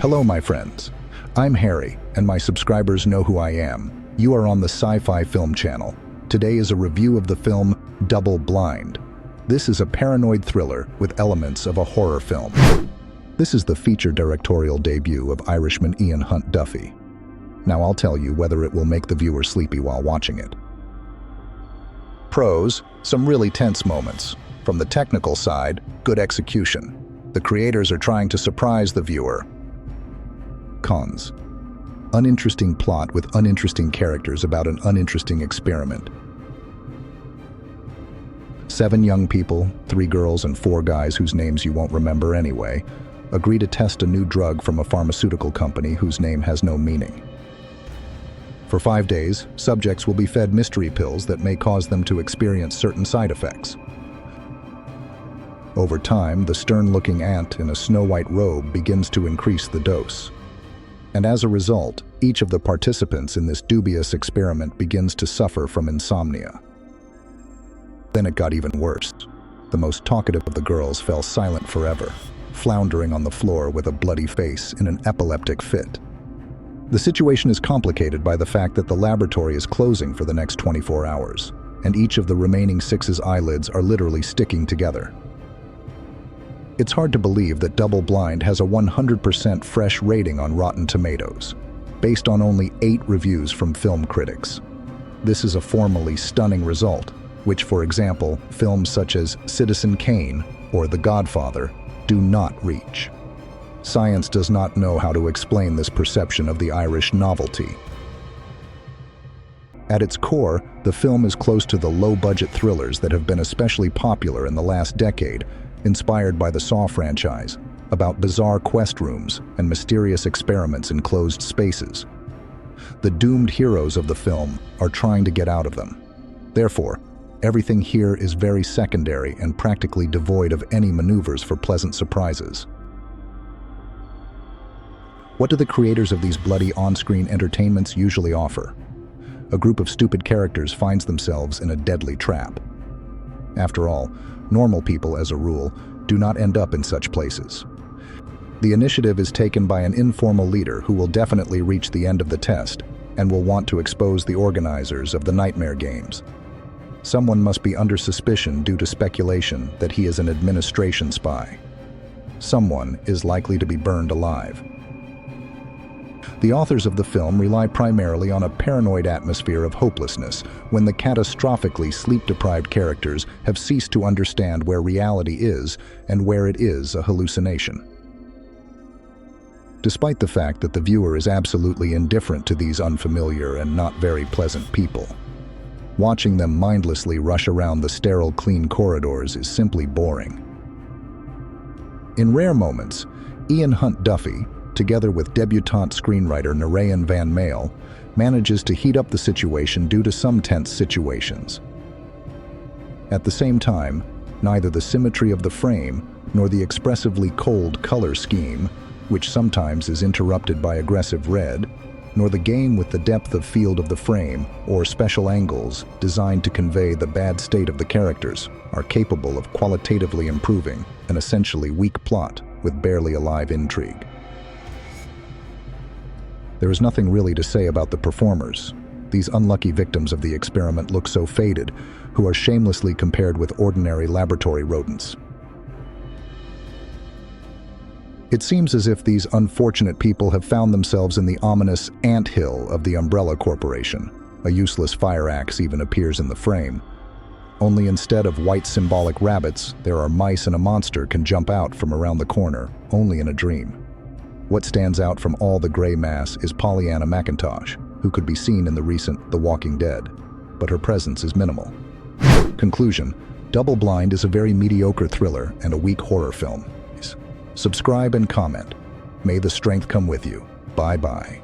Hello, my friends. I'm Harry, and my subscribers know who I am. You are on the Sci-Fi film channel. Today is a review of the film Double Blind. This is a paranoid thriller with elements of a horror film. This is the feature directorial debut of Irishman Ian Hunt-Duffy. Now I'll tell you whether it will make the viewer sleepy while watching it. Pros: some really tense moments. From the technical side, good execution. The creators are trying to surprise the viewer. Cons: uninteresting plot with uninteresting characters about an uninteresting experiment. 7 young people, 3 girls and 4 guys whose names you won't remember anyway, agree to test a new drug from a pharmaceutical company whose name has no meaning. For 5 days, subjects will be fed mystery pills that may cause them to experience certain side effects. Over time, the stern-looking ant in a snow-white robe begins to increase the dose. And as a result, each of the participants in this dubious experiment begins to suffer from insomnia. Then it got even worse. The most talkative of the girls fell silent forever, floundering on the floor with a bloody face in an epileptic fit. The situation is complicated by the fact that the laboratory is closing for the next 24 hours, and each of the remaining 6's eyelids are literally sticking together. It's hard to believe that Double Blind has a 100% fresh rating on Rotten Tomatoes, based on only 8 reviews from film critics. This is a formally stunning result, which, for example, films such as Citizen Kane or The Godfather do not reach. Science does not know how to explain this perception of the Irish novelty. At its core, the film is close to the low-budget thrillers that have been especially popular in the last decade, inspired by the Saw franchise, about bizarre quest rooms and mysterious experiments in closed spaces. The doomed heroes of the film are trying to get out of them. Therefore, everything here is very secondary and practically devoid of any maneuvers for pleasant surprises. What do the creators of these bloody on-screen entertainments usually offer? A group of stupid characters finds themselves in a deadly trap. After all, normal people, as a rule, do not end up in such places. The initiative is taken by an informal leader who will definitely reach the end of the test and will want to expose the organizers of the nightmare games. Someone must be under suspicion due to speculation that he is an administration spy. Someone is likely to be burned alive. The authors of the film rely primarily on a paranoid atmosphere of hopelessness when the catastrophically sleep-deprived characters have ceased to understand where reality is and where it is a hallucination. Despite the fact that the viewer is absolutely indifferent to these unfamiliar and not very pleasant people, watching them mindlessly rush around the sterile, clean corridors is simply boring. In rare moments, Ian Hunt-Duffy, together with debutante screenwriter Narayan Van Male, manages to heat up the situation due to some tense situations. At the same time, neither the symmetry of the frame nor the expressively cold color scheme, which sometimes is interrupted by aggressive red, nor the game with the depth of field of the frame or special angles designed to convey the bad state of the characters are capable of qualitatively improving an essentially weak plot with barely a live intrigue. There is nothing really to say about the performers. These unlucky victims of the experiment look so faded, who are shamelessly compared with ordinary laboratory rodents. It seems as if these unfortunate people have found themselves in the ominous anthill of the Umbrella Corporation. A useless fire axe even appears in the frame. Only instead of white symbolic rabbits, there are mice, and a monster can jump out from around the corner, only in a dream. What stands out from all the gray mass is Pollyanna McIntosh, who could be seen in the recent The Walking Dead, but her presence is minimal. Conclusion: Double Blind is a very mediocre thriller and a weak horror film. Subscribe and comment. May the strength come with you. Bye-bye.